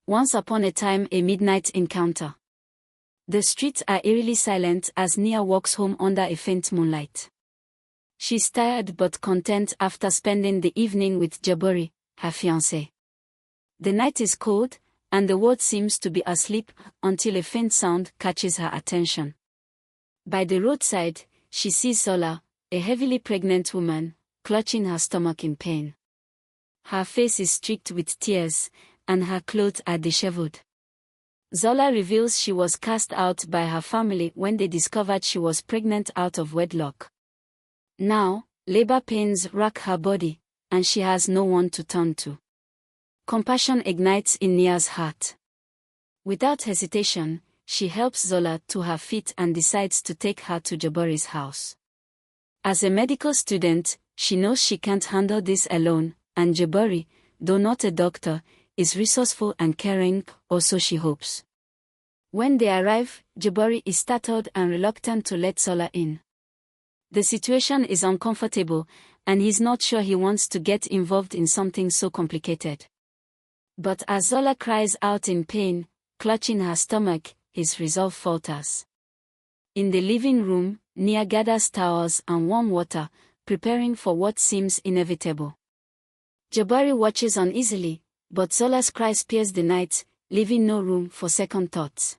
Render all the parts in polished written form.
Once upon a time, a midnight encounter. The streets are eerily silent as Nia walks home under a faint moonlight. She's tired but content after spending the evening with Jabari, her fiancé. The night is cold, and the world seems to be asleep until a faint sound catches her attention. By the roadside, she sees Zala, a heavily pregnant woman, clutching her stomach in pain. Her face is streaked with tears, and her clothes are disheveled. Zala reveals she was cast out by her family when they discovered she was pregnant out of wedlock. Now, labor pains rack her body, and she has no one to turn to. Compassion ignites in Nia's heart. Without hesitation, she helps Zala to her feet and decides to take her to Jabari's house. As a medical student, she knows she can't handle this alone, and Jabari, though not a doctor, is resourceful and caring, or so she hopes. When they arrive, Jabari is startled and reluctant to let Zala in. The situation is uncomfortable, and he's not sure he wants to get involved in something so complicated. But as Zala cries out in pain, clutching her stomach, his resolve falters. In the living room, Nia gathers towels and warm water, preparing for what seems inevitable. Jabari watches uneasily, but Zola's cries pierce the night, leaving no room for second thoughts.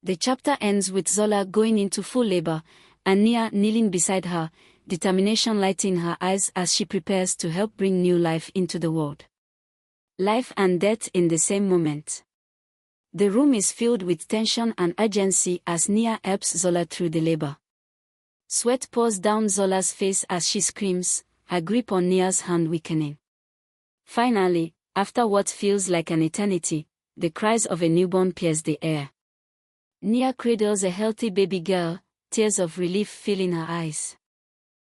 The chapter ends with Zala going into full labor, and Nia kneeling beside her, determination lighting her eyes as she prepares to help bring new life into the world. Life and death in the same moment. The room is filled with tension and urgency as Nia helps Zala through the labor. Sweat pours down Zola's face as she screams, her grip on Nia's hand weakening. Finally, after what feels like an eternity, the cries of a newborn pierce the air. Nia cradles a healthy baby girl, tears of relief filling her eyes.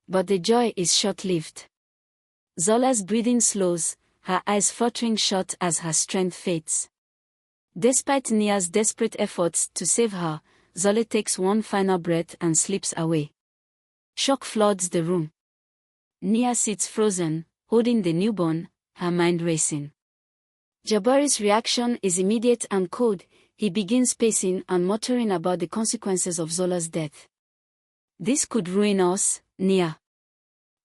But the joy is short-lived. Zola's breathing slows, her eyes fluttering shut as her strength fades. Despite Nia's desperate efforts to save her, Zala takes one final breath and slips away. Shock floods the room. Nia sits frozen, holding the newborn, her mind racing. Jabari's reaction is immediate and cold. He begins pacing and muttering about the consequences of Zola's death. "This could ruin us, Nia.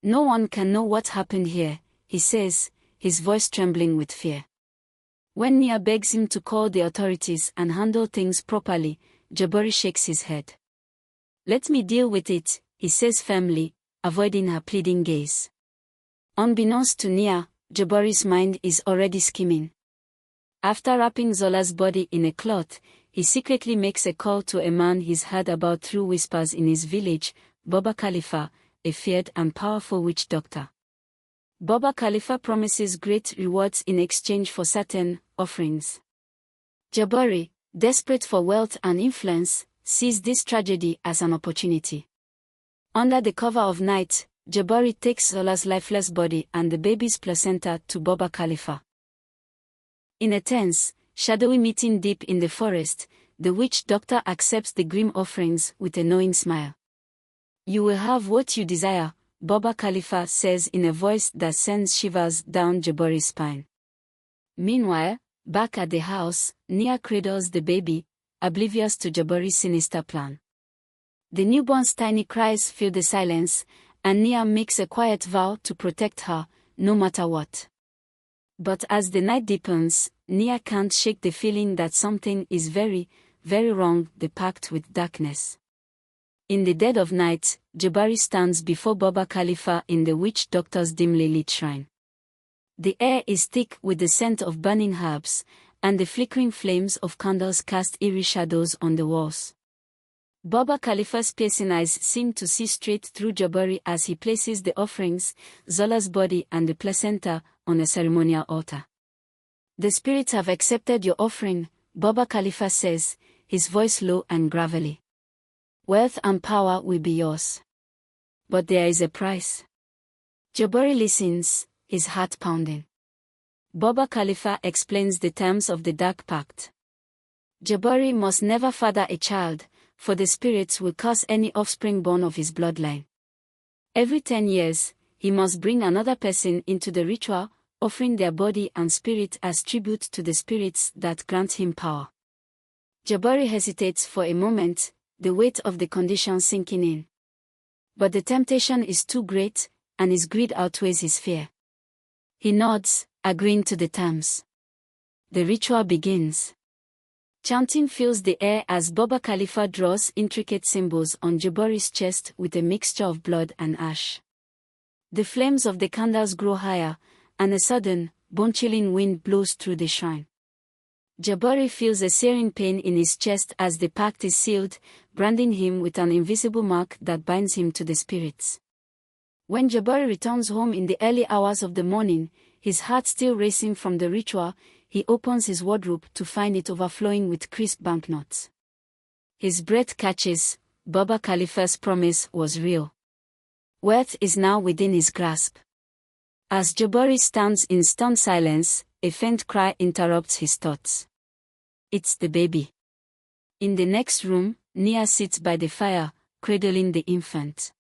No one can know what happened here," he says, his voice trembling with fear. When Nia begs him to call the authorities and handle things properly, Jabari shakes his head. "Let me deal with it," he says firmly, avoiding her pleading gaze. Unbeknownst to Nia, Jabari's mind is already scheming. After wrapping Zola's body in a cloth, he secretly makes a call to a man he's heard about through whispers in his village, Baba Khalifa, a feared and powerful witch doctor. Baba Khalifa promises great rewards in exchange for certain offerings. Jabari, desperate for wealth and influence, sees this tragedy as an opportunity. Under the cover of night, Jabari takes Zola's lifeless body and the baby's placenta to Baba Khalifa. In a tense, shadowy meeting deep in the forest, the witch doctor accepts the grim offerings with a knowing smile. "You will have what you desire," Baba Khalifa says in a voice that sends shivers down Jabari's spine. Meanwhile, back at the house, Nia cradles the baby, oblivious to Jabari's sinister plan. The newborn's tiny cries fill the silence, and Nia makes a quiet vow to protect her, no matter what. But as the night deepens, Nia can't shake the feeling that something is very, very wrong, packed with darkness. In the dead of night, Jabari stands before Baba Khalifa in the witch doctor's dimly lit shrine. The air is thick with the scent of burning herbs, and the flickering flames of candles cast eerie shadows on the walls. Baba Khalifa's piercing eyes seem to see straight through Jabari as he places the offerings, Zola's body and the placenta, on a ceremonial altar. "The spirits have accepted your offering," Baba Khalifa says, his voice low and gravelly. "Wealth and power will be yours. But there is a price." Jabari listens, his heart pounding. Baba Khalifa explains the terms of the Dark Pact. Jabari must never father a child, for the spirits will curse any offspring born of his bloodline. Every 10 years, he must bring another person into the ritual, offering their body and spirit as tribute to the spirits that grant him power. Jabari hesitates for a moment, the weight of the condition sinking in. But the temptation is too great, and his greed outweighs his fear. He nods, agreeing to the terms. The ritual begins. Chanting fills the air as Baba Khalifa draws intricate symbols on Jabari's chest with a mixture of blood and ash. The flames of the candles grow higher, and a sudden, bone-chilling wind blows through the shrine. Jabari feels a searing pain in his chest as the pact is sealed, branding him with an invisible mark that binds him to the spirits. When Jabari returns home in the early hours of the morning, his heart still racing from the ritual, he opens his wardrobe to find it overflowing with crisp banknotes. His breath catches. Baba Khalifa's promise was real. Wealth is now within his grasp. As Jabari stands in stunned silence, a faint cry interrupts his thoughts. It's the baby. In the next room, Nia sits by the fire, cradling the infant.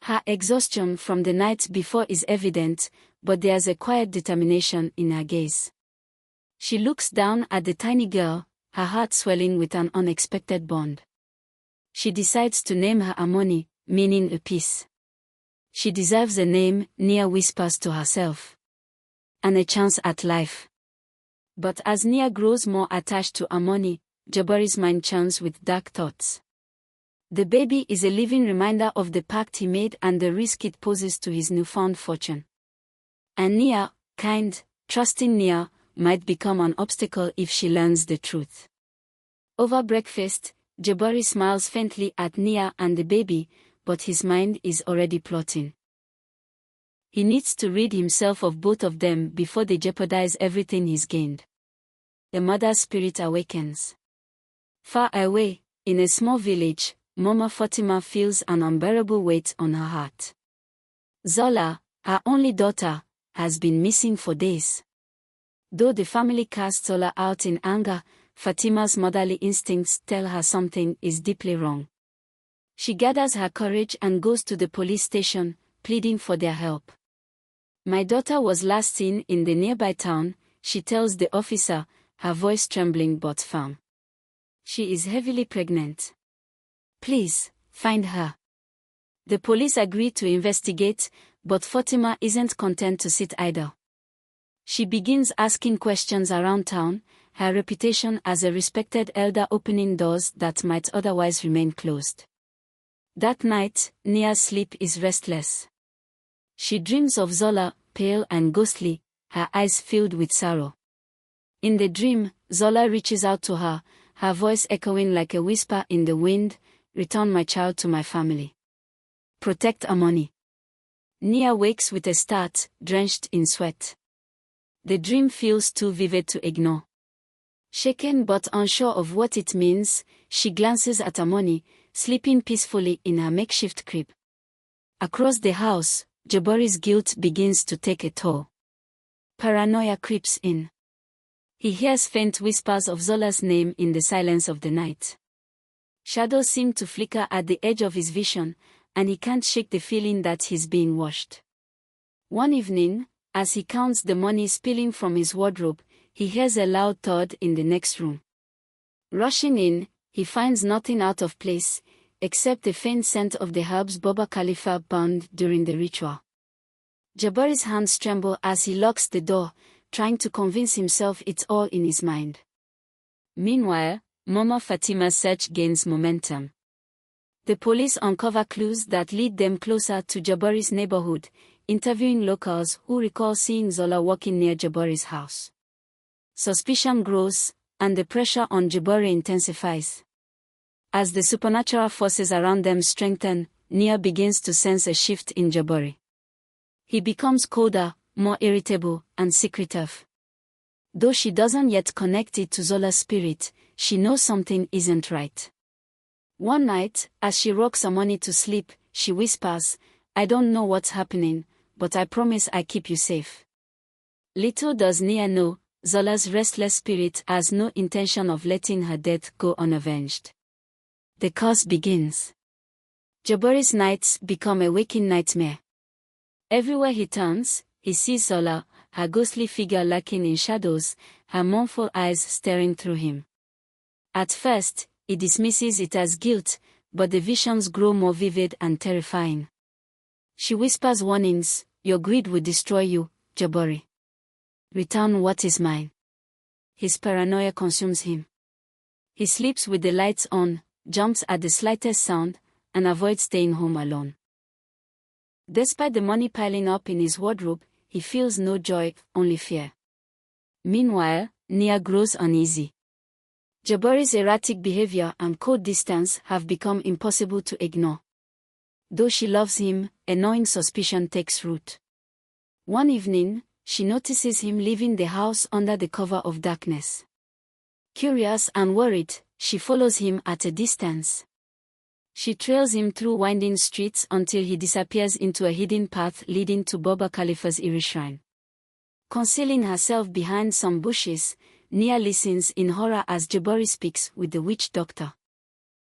Her exhaustion from the night before is evident, but there's a quiet determination in her gaze. She looks down at the tiny girl, her heart swelling with an unexpected bond. She decides to name her Amoni, meaning a peace. She deserves a name, Nia whispers to herself. And a chance at life. But as Nia grows more attached to Amoni, Jabari's mind churns with dark thoughts. The baby is a living reminder of the pact he made and the risk it poses to his newfound fortune. And Nia, kind, trusting Nia, might become an obstacle if she learns the truth. Over breakfast, Jabari smiles faintly at Nia and the baby, but his mind is already plotting. He needs to rid himself of both of them before they jeopardize everything he's gained. The mother's spirit awakens. Far away, in a small village, Mama Fatima feels an unbearable weight on her heart. Zala, her only daughter, has been missing for days. Though the family casts Zala out in anger, Fatima's motherly instincts tell her something is deeply wrong. She gathers her courage and goes to the police station, pleading for their help. My daughter was last seen in the nearby town, she tells the officer, her voice trembling but firm. She is heavily pregnant. Please, find her. The police agree to investigate, but Fatima isn't content to sit idle. She begins asking questions around town, her reputation as a respected elder opening doors that might otherwise remain closed. That night, Nia's sleep is restless. She dreams of Zola, pale and ghostly, her eyes filled with sorrow. In the dream, Zola reaches out to her, her voice echoing like a whisper in the wind, "Return my child to my family. Protect Amoni." Nia wakes with a start, drenched in sweat. The dream feels too vivid to ignore. Shaken but unsure of what it means, she glances at Amoni, sleeping peacefully in her makeshift crib. Across the house, Jabari's guilt begins to take a toll. Paranoia creeps in. He hears faint whispers of Zola's name in the silence of the night. Shadows seem to flicker at the edge of his vision, and he can't shake the feeling that he's being watched. One evening, as he counts the money spilling from his wardrobe, he hears a loud thud in the next room. Rushing in, he finds nothing out of place, except the faint scent of the herbs Baba Khalifa burned during the ritual. Jabari's hands tremble as he locks the door, trying to convince himself it's all in his mind. Meanwhile, Mama Fatima's search gains momentum. The police uncover clues that lead them closer to Jabari's neighborhood, interviewing locals who recall seeing Zola walking near Jabari's house. Suspicion grows, and the pressure on Jabari intensifies. As the supernatural forces around them strengthen, Nia begins to sense a shift in Jabari. He becomes colder, more irritable, and secretive. Though she doesn't yet connect it to Zola's spirit, she knows something isn't right. One night, as she rocks Amoni to sleep, she whispers, "I don't know what's happening, but I promise I keep you safe." Little does Nia know, Zola's restless spirit has no intention of letting her death go unavenged. The curse begins. Jabari's nights become a waking nightmare. Everywhere he turns, he sees Zola, her ghostly figure lurking in shadows, her mournful eyes staring through him. At first, he dismisses it as guilt, but the visions grow more vivid and terrifying. She whispers warnings, "Your greed will destroy you, Jabari. Return what is mine." His paranoia consumes him. He sleeps with the lights on, jumps at the slightest sound, and avoids staying home alone. Despite the money piling up in his wardrobe, he feels no joy, only fear. Meanwhile, Nia grows uneasy. Jabari's erratic behavior and cold distance have become impossible to ignore. Though she loves him, a gnawing suspicion takes root. One evening, she notices him leaving the house under the cover of darkness. Curious and worried, she follows him at a distance. She trails him through winding streets until he disappears into a hidden path leading to Baba Khalifa's eerie shrine. Concealing herself behind some bushes, Nia listens in horror as Jabari speaks with the witch doctor.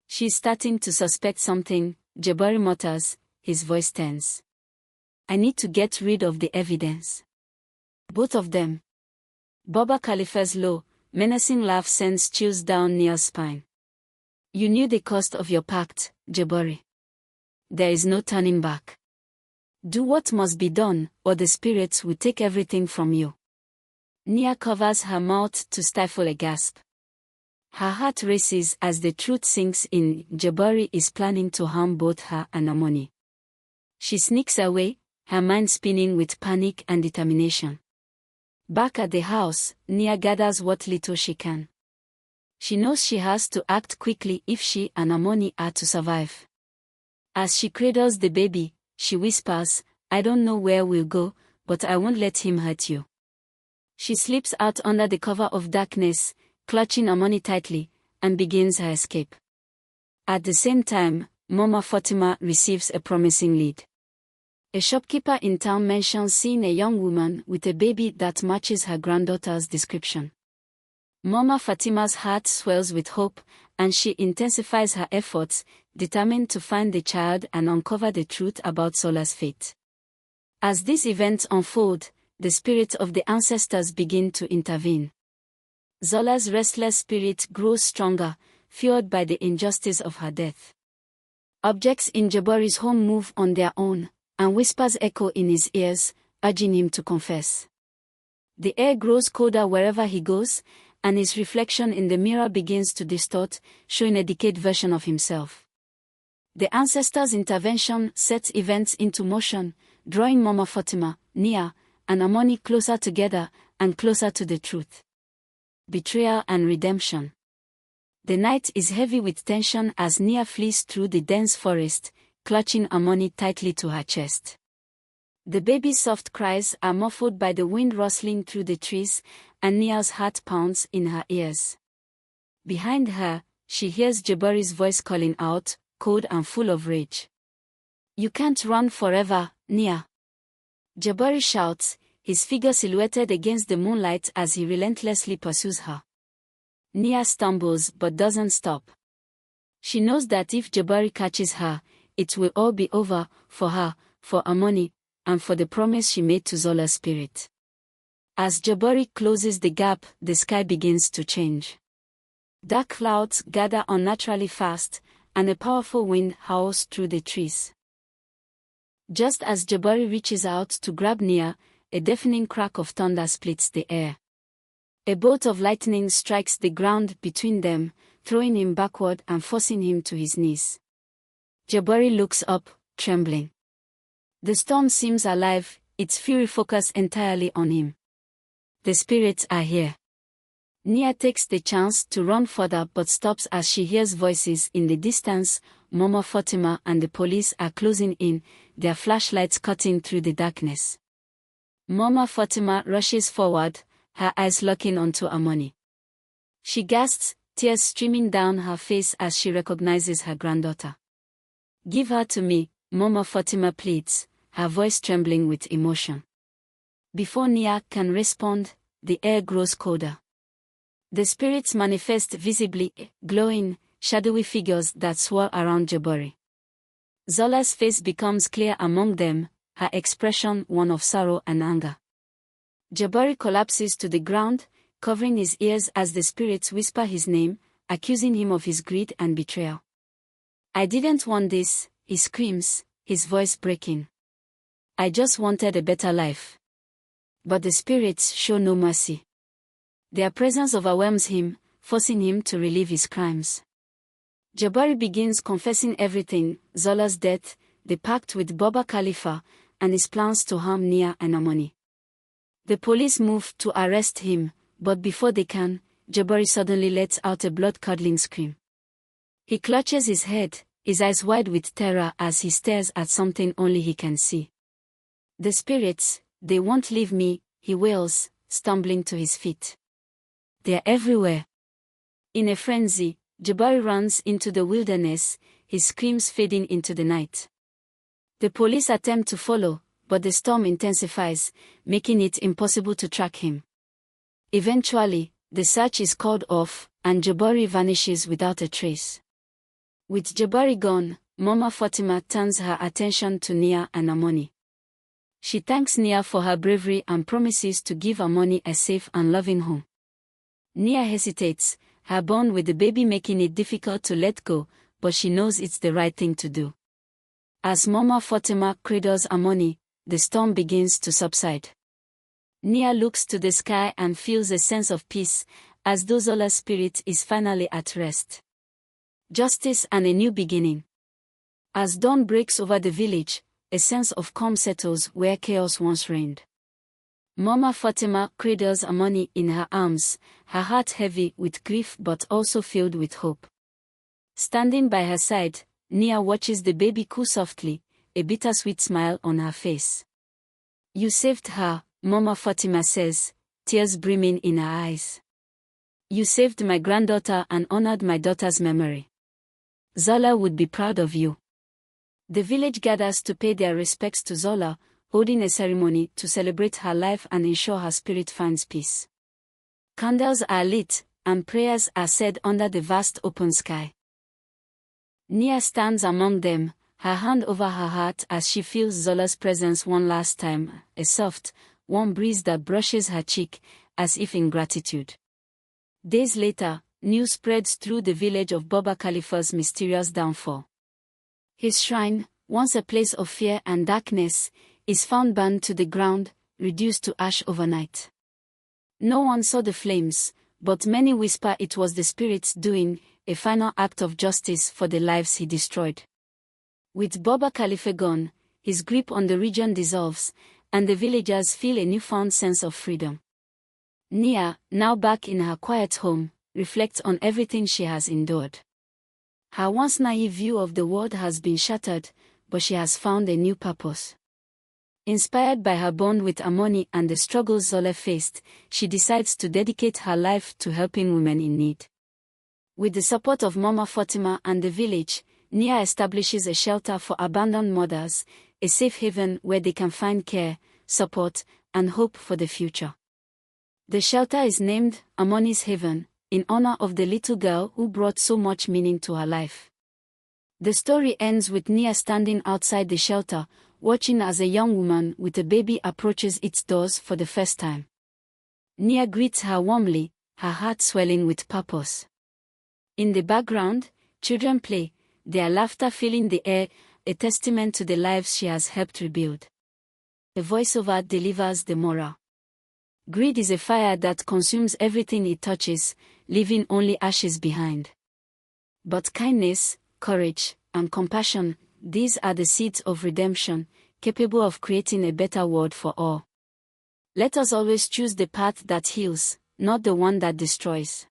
She's starting to suspect something, Jabari mutters, his voice tense. "I need to get rid of the evidence." Both of them. Baba Khalifa's low, menacing laugh sends chills down Nia's spine. "You knew the cost of your pact, Jabari. There is no turning back. Do what must be done, or the spirits will take everything from you." Nia covers her mouth to stifle a gasp. Her heart races as the truth sinks in. Jabari is planning to harm both her and Amoni. She sneaks away, her mind spinning with panic and determination. Back at the house, Nia gathers what little she can. She knows she has to act quickly if she and Amoni are to survive. As she cradles the baby, she whispers, "I don't know where we'll go, but I won't let him hurt you." She slips out under the cover of darkness, clutching Amoni tightly, and begins her escape. At the same time, Mama Fatima receives a promising lead. A shopkeeper in town mentions seeing a young woman with a baby that matches her granddaughter's description. Mama Fatima's heart swells with hope, and she intensifies her efforts, determined to find the child and uncover the truth about Zala's fate. As these events unfold, the spirits of the ancestors begin to intervene. Zala's restless spirit grows stronger, fueled by the injustice of her death. Objects in Jabari's home move on their own, and whispers echo in his ears, urging him to confess. The air grows colder wherever he goes, and his reflection in the mirror begins to distort, showing a decayed version of himself. The ancestors' intervention sets events into motion, drawing Mama Fatima, Nia, and Amoni closer together and closer to the truth. Betrayal and redemption. The night is heavy with tension as Nia flees through the dense forest, clutching Amoni tightly to her chest. The baby's soft cries are muffled by the wind rustling through the trees, and Nia's heart pounds in her ears. Behind her, she hears Jabari's voice calling out, cold and full of rage. "You can't run forever, Nia." Jabari shouts, his figure silhouetted against the moonlight as he relentlessly pursues her. Nia stumbles but doesn't stop. She knows that if Jabari catches her, it will all be over, for her, for Amoni, and for the promise she made to Zala's spirit. As Jabari closes the gap, the sky begins to change. Dark clouds gather unnaturally fast, and a powerful wind howls through the trees. Just as Jabari reaches out to grab Nia, a deafening crack of thunder splits the air. A bolt of lightning strikes the ground between them, throwing him backward and forcing him to his knees. Jabari looks up, trembling. The storm seems alive, its fury focused entirely on him. The spirits are here. Nia takes the chance to run further but stops as she hears voices in the distance. Mama Fatima and the police are closing in, their flashlights cutting through the darkness. Mama Fatima rushes forward, her eyes locking onto Amoni. She gasps, tears streaming down her face as she recognizes her granddaughter. "Give her to me," Mama Fatima pleads, her voice trembling with emotion. Before Nia can respond, the air grows colder. The spirits manifest visibly, glowing, shadowy figures that swirl around Jabari. Zala's face becomes clear among them, her expression one of sorrow and anger. Jabari collapses to the ground, covering his ears as the spirits whisper his name, accusing him of his greed and betrayal. "I didn't want this," he screams, his voice breaking. "I just wanted a better life." But the spirits show no mercy. Their presence overwhelms him, forcing him to relive his crimes. Jabari begins confessing everything: Zala's death, the pact with Baba Khalifa, and his plans to harm Nia and Amoni. The police move to arrest him, but before they can, Jabari suddenly lets out a blood-curdling scream. He clutches his head, his eyes wide with terror as he stares at something only he can see. "The spirits, they won't leave me," he wails, stumbling to his feet. "They're everywhere." In a frenzy, Jabari runs into the wilderness, his screams fading into the night. The police attempt to follow, but the storm intensifies, making it impossible to track him. Eventually, the search is called off, and Jabari vanishes without a trace. With Jabari gone, Mama Fatima turns her attention to Nia and Amoni. She thanks Nia for her bravery and promises to give Amoni a safe and loving home. Nia hesitates, her bond with the baby making it difficult to let go, but she knows it's the right thing to do. As Mama Fatima cradles Amoni, the storm begins to subside. Nia looks to the sky and feels a sense of peace, as though Zala's spirit is finally at rest. Justice and a new beginning. As dawn breaks over the village, a sense of calm settles where chaos once reigned. Mama Fatima cradles Amoni in her arms, her heart heavy with grief but also filled with hope. Standing by her side, Nia watches the baby coo softly, a bittersweet smile on her face. "You saved her," Mama Fatima says, tears brimming in her eyes. "You saved my granddaughter and honored my daughter's memory. Zala would be proud of you." The village gathers to pay their respects to Zala, holding a ceremony to celebrate her life and ensure her spirit finds peace. Candles are lit, and prayers are said under the vast open sky. Nia stands among them, her hand over her heart as she feels Zala's presence one last time, a soft, warm breeze that brushes her cheek, as if in gratitude. Days later, news spreads through the village of Baba Khalifa's mysterious downfall. His shrine, once a place of fear and darkness, is found burned to the ground, reduced to ash overnight. No one saw the flames, but many whisper it was the spirits doing a final act of justice for the lives he destroyed. With Baba Khalifa gone, his grip on the region dissolves, and the villagers feel a newfound sense of freedom. Nia, now back in her quiet home, reflects on everything she has endured. Her once naive view of the world has been shattered, but she has found a new purpose. Inspired by her bond with Amoni and the struggles Zala faced, she decides to dedicate her life to helping women in need. With the support of Mama Fatima and the village, Nia establishes a shelter for abandoned mothers, a safe haven where they can find care, support, and hope for the future. The shelter is named Amoni's Haven, in honor of the little girl who brought so much meaning to her life. The story ends with Nia standing outside the shelter, watching as a young woman with a baby approaches its doors for the first time. Nia greets her warmly, her heart swelling with purpose. In the background, children play, their laughter filling the air, a testament to the lives she has helped rebuild. A voiceover delivers the moral. Greed is a fire that consumes everything it touches, leaving only ashes behind. But kindness, courage, and compassion, these are the seeds of redemption, capable of creating a better world for all. Let us always choose the path that heals, not the one that destroys.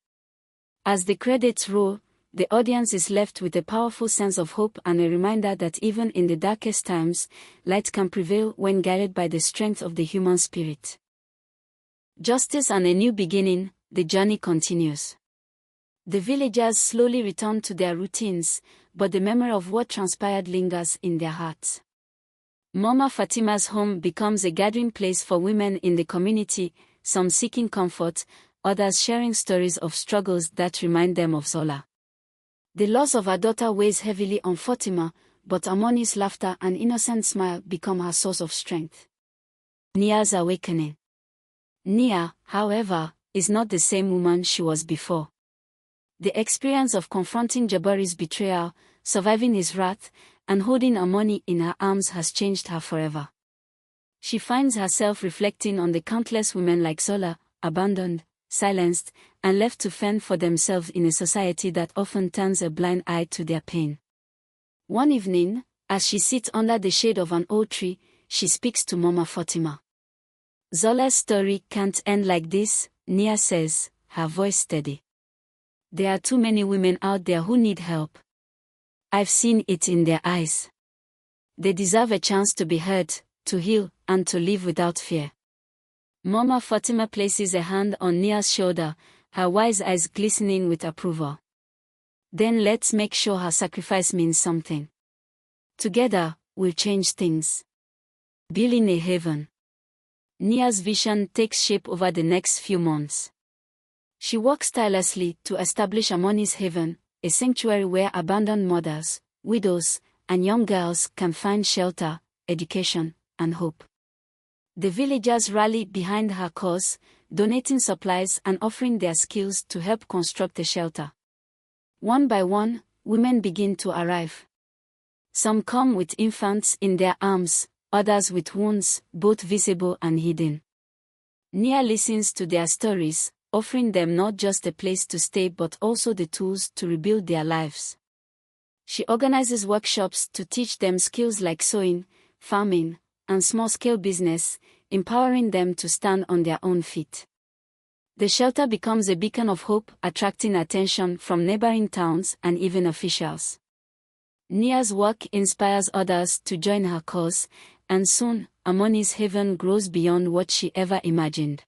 As the credits roll, the audience is left with a powerful sense of hope and a reminder that even in the darkest times, light can prevail when guided by the strength of the human spirit. Justice and a new beginning, the journey continues. The villagers slowly return to their routines, but the memory of what transpired lingers in their hearts. Mama Fatima's home becomes a gathering place for women in the community, some seeking comfort, others sharing stories of struggles that remind them of Zala. The loss of her daughter weighs heavily on Fatima, but Amoni's laughter and innocent smile become her source of strength. Nia's awakening. Nia, however, is not the same woman she was before. The experience of confronting Jabari's betrayal, surviving his wrath, and holding Amoni in her arms has changed her forever. She finds herself reflecting on the countless women like Zala, abandoned, silenced, and left to fend for themselves in a society that often turns a blind eye to their pain. One evening, as she sits under the shade of an old tree, she speaks to Mama Fatima. "Zola's story can't end like this," Nia says, her voice steady. "There are too many women out there who need help. I've seen it in their eyes. They deserve a chance to be heard, to heal, and to live without fear." Mama Fatima places a hand on Nia's shoulder, her wise eyes glistening with approval. "Then let's make sure her sacrifice means something. Together, we'll change things. Building a haven." Nia's vision takes shape over the next few months. She works tirelessly to establish Amoni's haven, a sanctuary where abandoned mothers, widows, and young girls can find shelter, education, and hope. The villagers rally behind her cause, donating supplies and offering their skills to help construct the shelter. One by one, women begin to arrive. Some come with infants in their arms, others with wounds, both visible and hidden. Nia listens to their stories, offering them not just a place to stay but also the tools to rebuild their lives. She organizes workshops to teach them skills like sewing, farming, and small-scale business, empowering them to stand on their own feet. The shelter becomes a beacon of hope, attracting attention from neighboring towns and even officials. Nia's work inspires others to join her cause, and soon, Amoni's haven grows beyond what she ever imagined.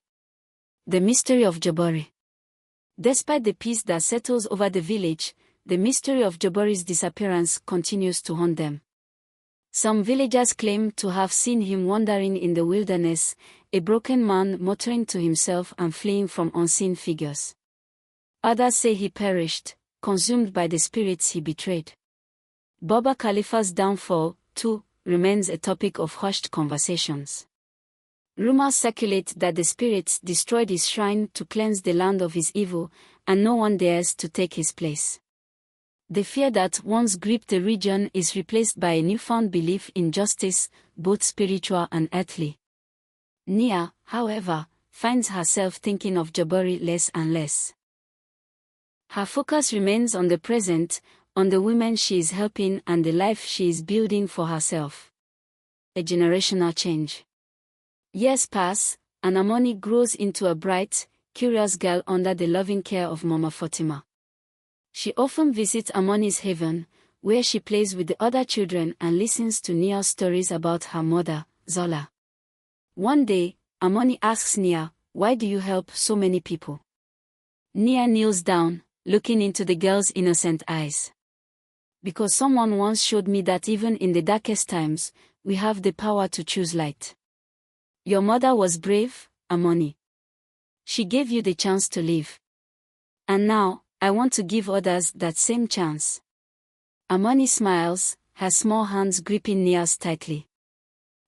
The mystery of Jabari. Despite the peace that settles over the village, the mystery of Jabari's disappearance continues to haunt them. Some villagers claim to have seen him wandering in the wilderness, a broken man muttering to himself and fleeing from unseen figures. Others say he perished, consumed by the spirits he betrayed. Baba Khalifa's downfall, too, remains a topic of hushed conversations. Rumors circulate that the spirits destroyed his shrine to cleanse the land of his evil, and no one dares to take his place. The fear that once gripped the region is replaced by a newfound belief in justice, both spiritual and earthly. Nia, however, finds herself thinking of Jabari less and less. Her focus remains on the present, on the women she is helping and the life she is building for herself. A generational change. Years pass, and Amoni grows into a bright, curious girl under the loving care of Mama Fatima. She often visits Amoni's haven, where she plays with the other children and listens to Nia's stories about her mother, Zala. One day, Amoni asks Nia, "Why do you help so many people?" Nia kneels down, looking into the girl's innocent eyes. "Because someone once showed me that even in the darkest times, we have the power to choose light. Your mother was brave, Amoni. She gave you the chance to live. And now, I want to give others that same chance." Amoni smiles, her small hands gripping Nia's tightly.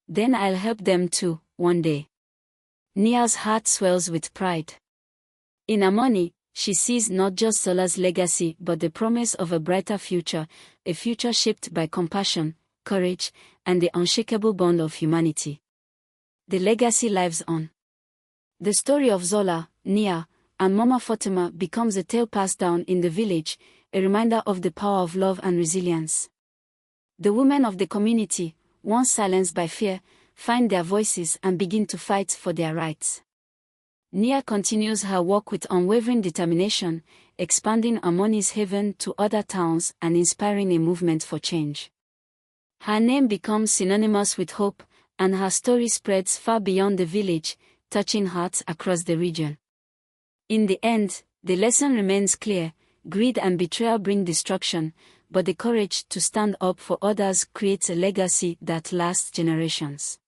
"Then I'll help them too, one day." Nia's heart swells with pride. In Amoni, she sees not just Zola's legacy but the promise of a brighter future, a future shaped by compassion, courage, and the unshakable bond of humanity. The legacy lives on. The story of Zala, Nia, and Mama Fatima becomes a tale passed down in the village, a reminder of the power of love and resilience. The women of the community, once silenced by fear, find their voices and begin to fight for their rights. Nia continues her work with unwavering determination, expanding Amoni's haven to other towns and inspiring a movement for change. Her name becomes synonymous with hope, and her story spreads far beyond the village, touching hearts across the region. In the end, the lesson remains clear: greed and betrayal bring destruction, but the courage to stand up for others creates a legacy that lasts generations.